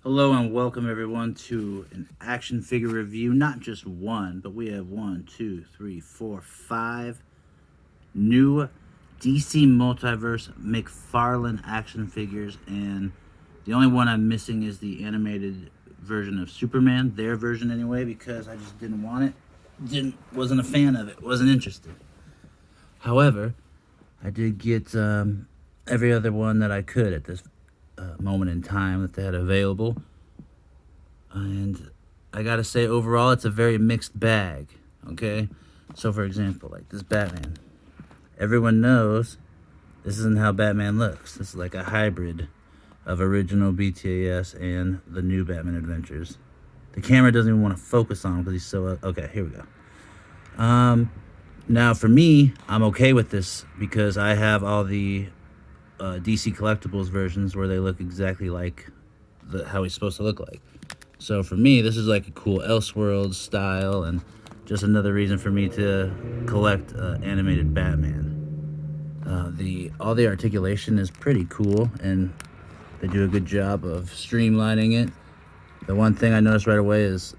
Hello and welcome everyone to an action figure review. Not just one, but we have 5 new DC Multiverse McFarlane action figures, and the only one I'm missing is the animated version of Superman, their version anyway, because I just didn't want it. Wasn't a fan of it. Wasn't interested. However, I did get every other one that I could at this moment in time that they had available. And I gotta say, overall, it's a very mixed bag, okay? So, for example, like this Batman. Everyone knows this isn't how Batman looks. This is like a hybrid of original BTAS and the new Batman Adventures. The camera doesn't even want to focus on him because he's so... okay, here we go. Now, for me, I'm okay with this because I have all the DC Collectibles versions where they look exactly like how he's supposed to look like. So for me, this is like a cool Elseworlds style, and just another reason for me to collect animated Batman. All the articulation is pretty cool, and they do a good job of streamlining it. The one thing I noticed right away is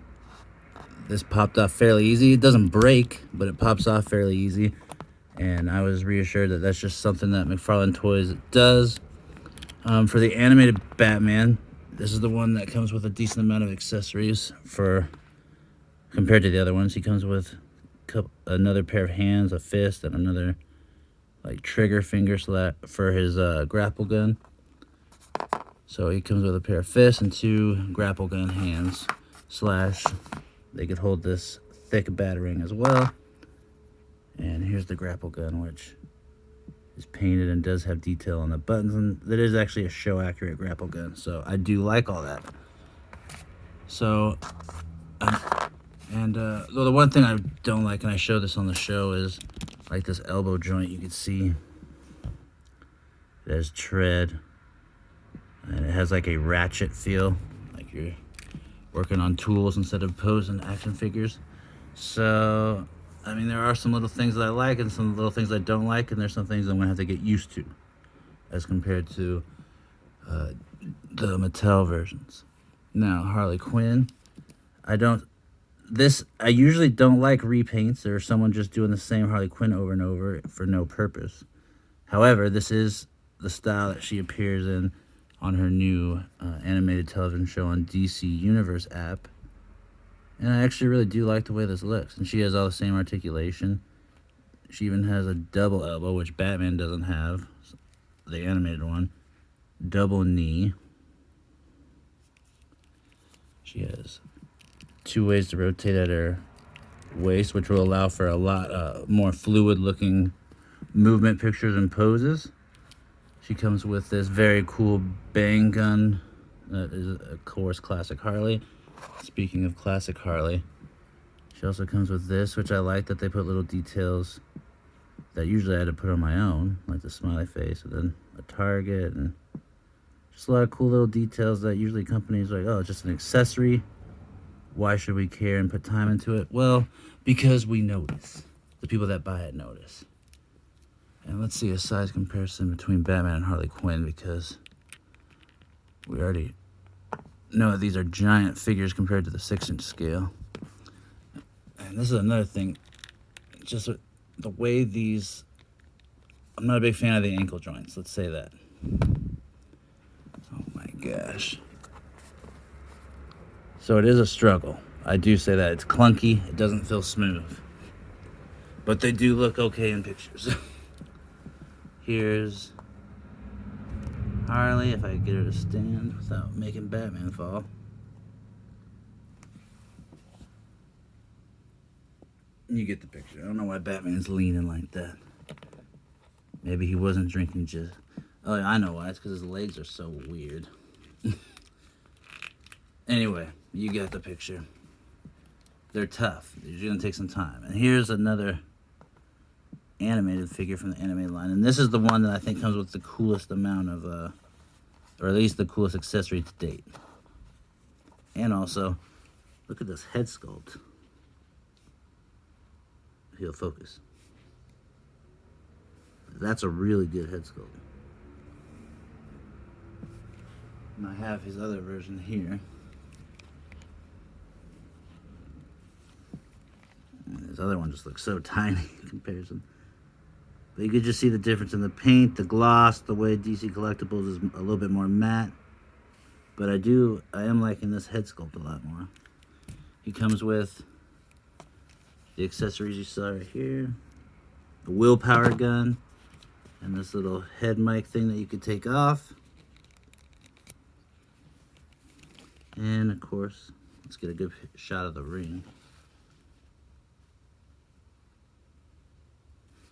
this popped off fairly easy. It doesn't break, but it pops off fairly easy. And I was reassured that that's just something that McFarlane Toys does. For the animated Batman, this is the one that comes with a decent amount of accessories compared to the other ones. He comes with another pair of hands, a fist, and another like trigger finger for his grapple gun. So he comes with a pair of fists and 2 grapple gun hands. They could hold this thick batarang as well. And here's the grapple gun, which is painted and does have detail on the buttons, and that is actually a show accurate grapple gun, so I do like all that. So though the one thing I don't like, and I show this on the show, is like this elbow joint. You can see it has tread, and it has like a ratchet feel, like you're working on tools instead of posing action figures. So I mean, there are some little things that I like and some little things I don't like, and there's some things I'm going to have to get used to as compared to the Mattel versions. Now, Harley Quinn, I usually don't like repaints or someone just doing the same Harley Quinn over and over for no purpose. However, this is the style that she appears in on her new animated television show on DC Universe app. And I actually really do like the way this looks. And she has all the same articulation. She even has a double elbow, which Batman doesn't have, the animated one. Double knee. She has 2 ways to rotate at her waist, which will allow for a lot more fluid-looking movement pictures and poses. She comes with this very cool bang gun that is, of course, classic Harley. Speaking of classic Harley, she also comes with this, which I like that they put little details that usually I had to put on my own, like the smiley face and then a target, and just a lot of cool little details that usually companies are like, oh, it's just an accessory. Why should we care and put time into it? Well, because we notice. The people that buy it notice. And let's see a size comparison between Batman and Harley Quinn, because we already know these are giant figures compared to the 6-inch scale. And this is another thing, just the way these, I'm not a big fan of the ankle joints, let's say that. Oh my gosh. So it is a struggle. I do say that. It's clunky, it doesn't feel smooth. But they do look okay in pictures. Here's Harley, if I could get her to stand without making Batman fall. You get the picture. I don't know why Batman's leaning like that. Maybe he wasn't drinking just... oh, yeah, I know why. It's because his legs are so weird. Anyway, you get the picture. They're tough. They're going to take some time. And here's another animated figure from the animated line, and this is the one that I think comes with the coolest amount of or at least the coolest accessory to date. And also, look at this head sculpt. He'll focus. That's a really good head sculpt. And I have his other version here. And this other one just looks so tiny in comparison. But you could just see the difference in the paint, the gloss, the way DC Collectibles is a little bit more matte. But I am liking this head sculpt a lot more. He comes with the accessories you saw right here, the willpower gun, and this little head mic thing that you could take off. And of course, let's get a good shot of the ring.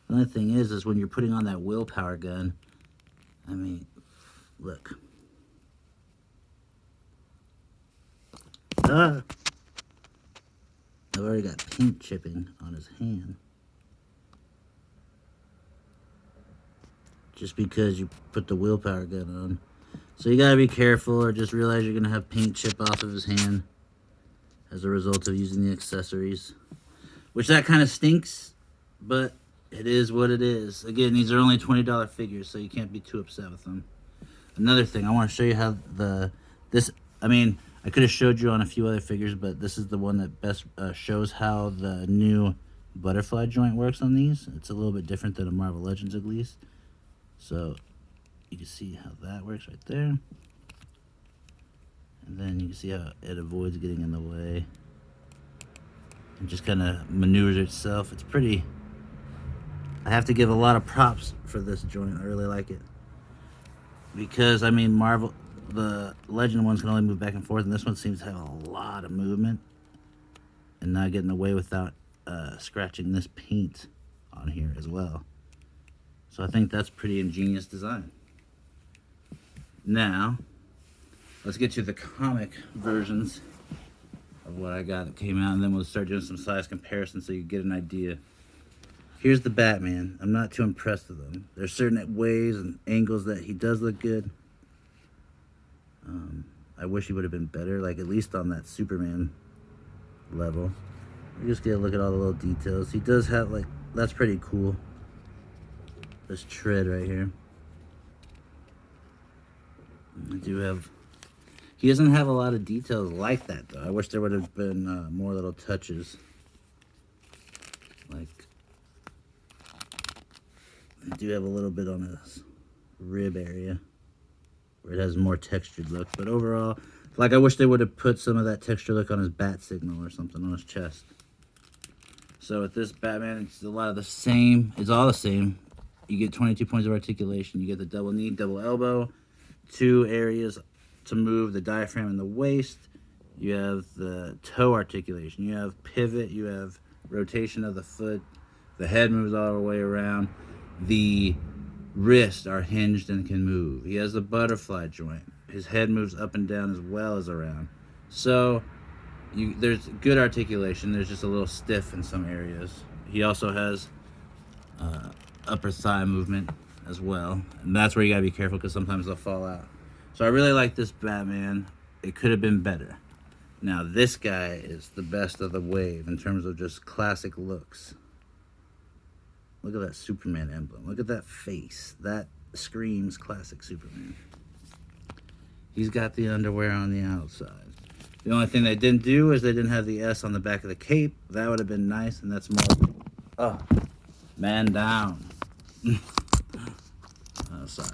Another thing is when you're putting on that willpower gun, I mean, look. I've already got paint chipping on his hand. Just because you put the willpower gun on. So you gotta be careful, or just realize you're gonna have paint chip off of his hand as a result of using the accessories. Which that kind of stinks, but it is what it is. Again, these are only $20 figures, so you can't be too upset with them. Another thing, I want to show you how I could have showed you on a few other figures, but this is the one that best shows how the new butterfly joint works on these. It's a little bit different than a Marvel Legends, at least. So you can see how that works right there. And then you can see how it avoids getting in the way. And just kind of maneuvers itself. It's pretty... I have to give a lot of props for this joint. I really like it. Because, I mean, Marvel... The Legend ones can only move back and forth, and this one seems to have a lot of movement and not get in the way without scratching this paint on here as well. So I think that's pretty ingenious design. Now, let's get to the comic versions of what I got that came out, and then we'll start doing some size comparisons so you get an idea. Here's the Batman. I'm not too impressed with him. There's certain ways and angles that he does look good. I wish he would have been better, like at least on that Superman level. You just get a look at all the little details. He does have, like, that's pretty cool. This tread right here. He doesn't have a lot of details like that, though. I wish there would have been more little touches. Like, I do have a little bit on his rib area, where it has more textured look. But overall, like, I wish they would have put some of that texture look on his bat signal or something on his chest. So with this Batman, it's a lot of the same. It's all the same. You get 22 points of articulation. You get the double knee, double elbow, 2 areas to move the diaphragm and the waist. You have the toe articulation. You have pivot. You have rotation of the foot. The head moves all the way around. The wrists are hinged and can move. He has the butterfly joint. His head moves up and down as well as around. So there's good articulation. There's just a little stiff in some areas. He also has upper thigh movement as well, and that's where you gotta be careful because sometimes they'll fall out. So I really like this Batman. It could have been better. Now this guy is the best of the wave in terms of just classic looks. Look at that Superman emblem. Look at that face. That screams classic Superman. He's got the underwear on the outside. The only thing they didn't do is they didn't have the S on the back of the cape. That would have been nice, and that's more... Oh, man down. Oh, sorry.